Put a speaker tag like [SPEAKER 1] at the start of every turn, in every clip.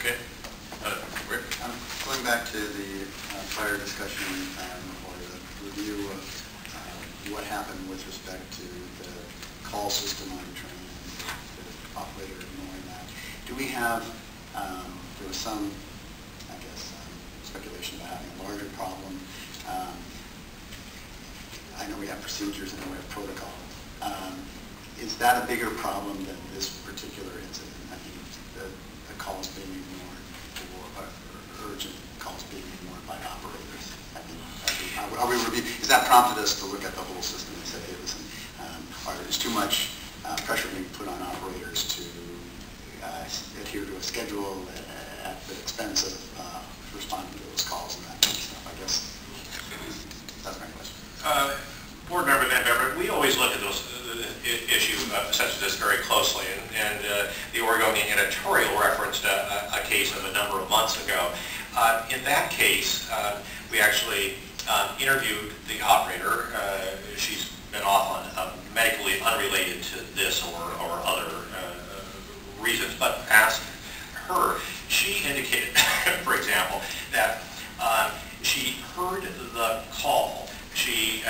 [SPEAKER 1] Okay. Rick?
[SPEAKER 2] Going back to the prior discussion or the review of what happened with respect to the call system on the train and the operator ignoring that, do we have, there was some, I guess, speculation about having a larger problem. I know we have procedures and we have protocol. Is that a bigger problem than this particular incident? I mean, the calls being ignored or urgent calls being ignored by operators. I mean, is that prompted us to look at the whole system and say, hey, listen, there's too much pressure being put on operators to adhere to a schedule at the expense of responding to those calls and that kind of stuff? I guess that's my question.
[SPEAKER 1] Board member, we always look at those issues such as this very closely, and the Oregonian editorial referenced a case of a number of months ago. In that case, we actually interviewed the operator. She's been off on medically unrelated to this or other reasons, but asked her. She indicated, for example, that she heard the call. She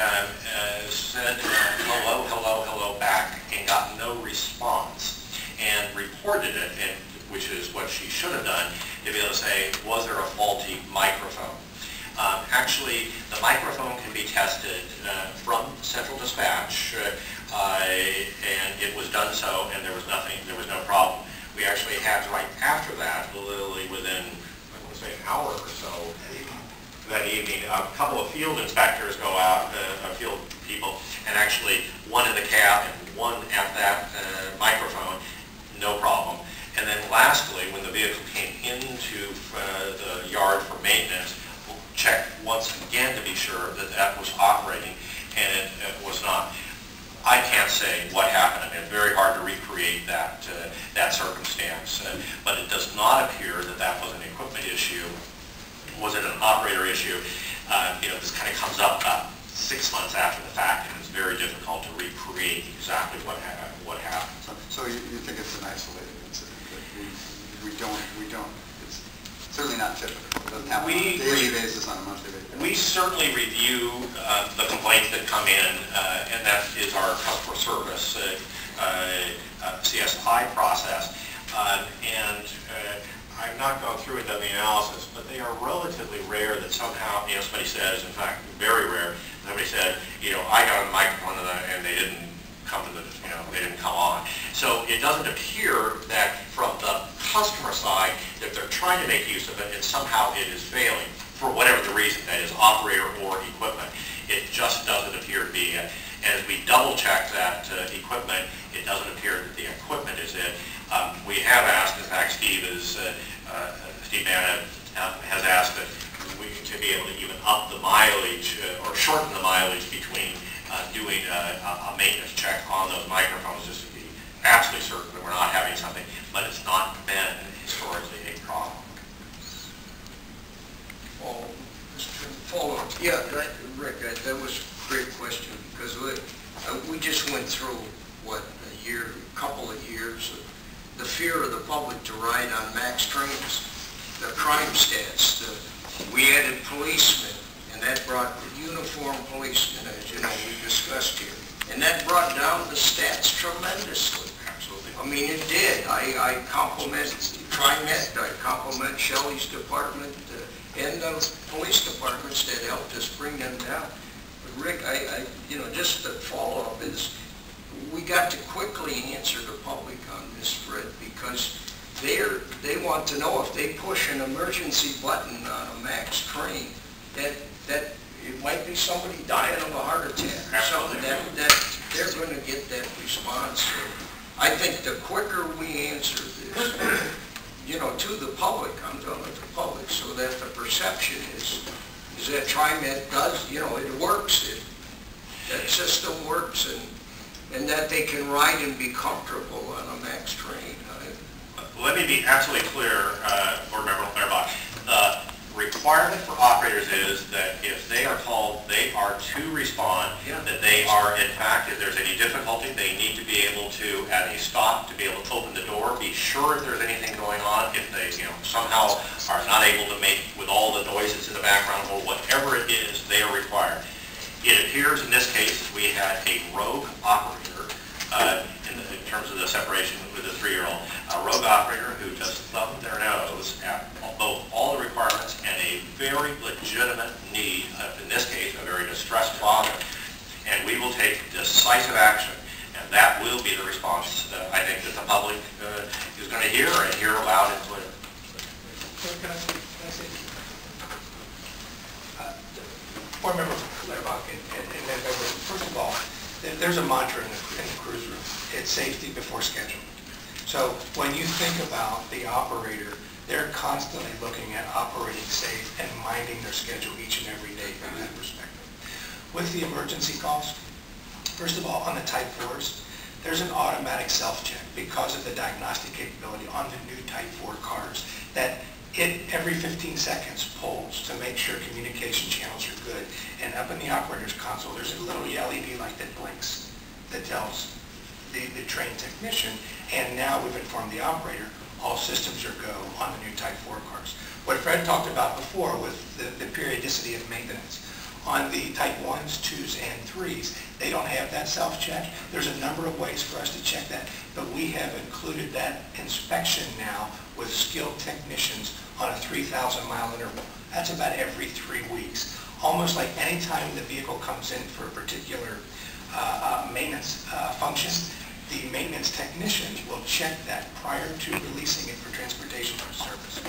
[SPEAKER 1] said hello, hello, hello back and got no response and reported it, which is what she should have done, to be able to say, was there a faulty microphone? Actually, the microphone can be tested from central dispatch, and it was done so, and there was no problem. We actually had right after that, literally within, I want to say, an hour or so, that evening, a couple of field inspectors go out, field people, and actually one in the cab and one at that microphone, no problem. And then lastly, when the vehicle came into the yard for maintenance, we'll check once again to be sure that that was operating, and it was not. I can't say what happened. I mean, it's very hard to recreate that circumstance, but it does not appear that that was an equipment issue. Was it an operator issue? This kind of comes up about 6 months after the fact, and it's very difficult to recreate exactly what happened.
[SPEAKER 2] So you think it's an isolated incident? That we don't. It's certainly not typical. It doesn't happen on a daily basis, on a monthly basis.
[SPEAKER 1] We certainly review the complaints that come in, and that is our customer service CSI process, and. I've not gone through and done the analysis, but they are relatively rare that somehow, somebody says, in fact, very rare, somebody said, I got on the microphone and they didn't come to the, they didn't come on. So it doesn't appear that from the customer side that they're trying to make use of it and somehow it is failing for whatever the reason, that is operator or equipment. It just doesn't appear to be it. And as we double check that equipment, it doesn't appear that the equipment is it. We have asked, in fact, Steve Bannon has asked that to be able to even up the mileage or shorten the mileage between doing a maintenance check on those microphones, just to be absolutely certain that we're not having something, but it's not been historically a problem.
[SPEAKER 3] Follow-up. Yeah, Rick, that was a great question, because we just went through, a couple of years of the fear of the public to ride on MAX trains, the crime stats, we added policemen, and that brought uniformed policemen, as you know, we discussed here. And that brought down the stats tremendously.
[SPEAKER 1] Absolutely.
[SPEAKER 3] I mean, it did. I compliment TriMet, I compliment Shelley's department, and the police departments that helped us bring them down. But Rick, just the follow-up is, we got to quickly answer the public on this, Fred, because they want to know if they push an emergency button on a MAX train, that it might be somebody dying of a heart attack or something, that they're going to get that response. So I think the quicker we answer this, to the public, I'm talking about the public, so that the perception is that TriMet does, it works, that system works, and that they can ride and be comfortable on a MAX train.
[SPEAKER 1] Let me be absolutely clear, Board Member Clarebach. The requirement for operators is that if they are told they are to respond, that they are, in fact, if there's any difficulty, they need to be able to, at a stop, to be able to open the door, be sure if there's anything going on, if they, somehow are not able to make, with all the noises in the background, or whatever it is, they are required. It appears in this case we had a rogue operator, in terms of the separation with the 3-year-old, a rogue operator who just thumbed their nose at both all the requirements and a very legitimate need, in this case, a very distressed father. And we will take decisive action, and that will be the response that I think that the public is going to hear and hear loud and clear.
[SPEAKER 4] Can I say? Board Member Letterbach and then first of all, there's a mantra in the cruise room. It's safety before schedule. So when you think about the operator, they're constantly looking at operating safe and minding their schedule each and every day from that perspective. With the emergency calls, first of all, on the Type 4s, there's an automatic self-check because of the diagnostic capability on the new Type 4 cars that it every 15 seconds pulls to make sure communication channels are good. And up in the operator's console, there's a little LED light that blinks that tells the trained technician, and now we've informed the operator, all systems are go on the new Type 4 cars. What Fred talked about before with the periodicity of maintenance. On the Type 1s, 2s, and 3s, they don't have that self-check. There's a number of ways for us to check that, but we have included that inspection now with skilled technicians on a 3,000-mile interval. That's about every 3 weeks. Almost like any time the vehicle comes in for a particular maintenance function, the maintenance technicians will check that prior to releasing it for transportation or service.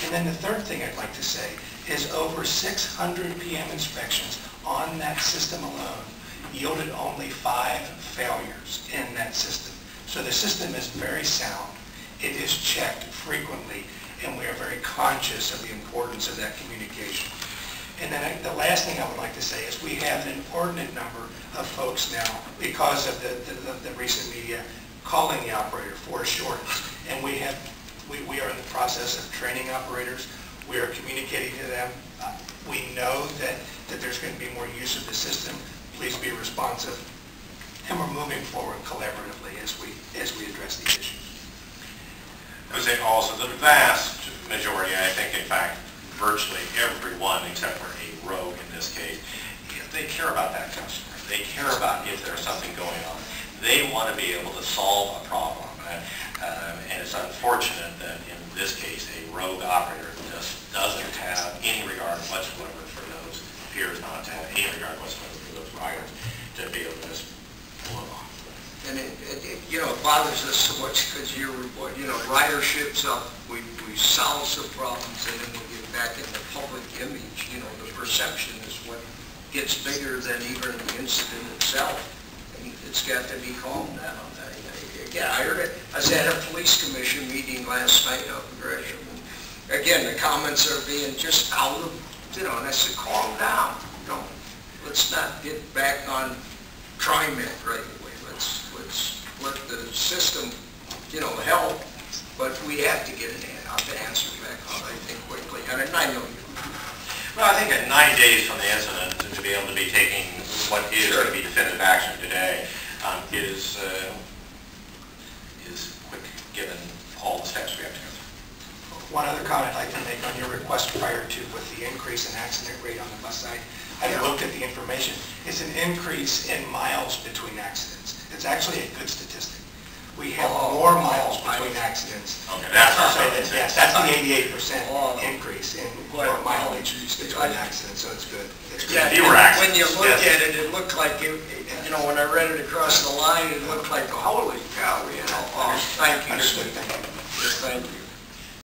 [SPEAKER 4] And then the third thing I'd like to say is over 600 PM inspections on that system alone yielded only 5 failures in that system. So the system is very sound. It is checked frequently, and we are very conscious of the importance of that communication. And then the last thing I would like to say is we have an inordinate number of folks now, because of the recent media, calling the operator for assurance. And we are in the process of training operators. We are communicating to them. We know that there's going to be more use of the system. Please be responsive. And we're moving forward collaboratively as we address these issues.
[SPEAKER 1] I would say also the vast majority, I think in fact virtually everyone except for a rogue in this case, they care about that customer. They care about if there's something going on. They want to be able to solve a problem. And it's unfortunate that in this case a rogue operator just doesn't have any regard whatsoever for those, appears not to have any regard whatsoever for those riders to be able to just pull them off.
[SPEAKER 3] And it bothers us so much because ridership's up, we solve some problems, and then we get back in the public image. The perception is what gets bigger than even the incident itself. And it's got to be calmed down. Yeah, I heard it. I was at a police commission meeting last night up in Gresham. And again, the comments are being just out of, and I said, calm down. Let's not get back on TriMet right away. Let's let the system, help, but we have to get an answer back on, I think, quickly. And I know you.
[SPEAKER 1] Well, I think at 9 days from the incident, to be able to be taking what is going to be definitive action today is quick, given all the steps we have to go through.
[SPEAKER 4] One other comment I'd like to make on your request prior to with the increase in accident rate on the bus side. I looked at the information. It's an increase in miles between accidents. It's actually a good statistic. We have more miles between accidents.
[SPEAKER 1] Okay, that's
[SPEAKER 4] yes, that's the 88% increase in more mileage between accidents, so it's good.
[SPEAKER 3] Yeah,
[SPEAKER 1] fewer accidents.
[SPEAKER 3] When you look at it, it looked like, when I read it across the line, it looked like, holy cow, Thank you.
[SPEAKER 4] Understood. Thank you.
[SPEAKER 3] Yes, thank you.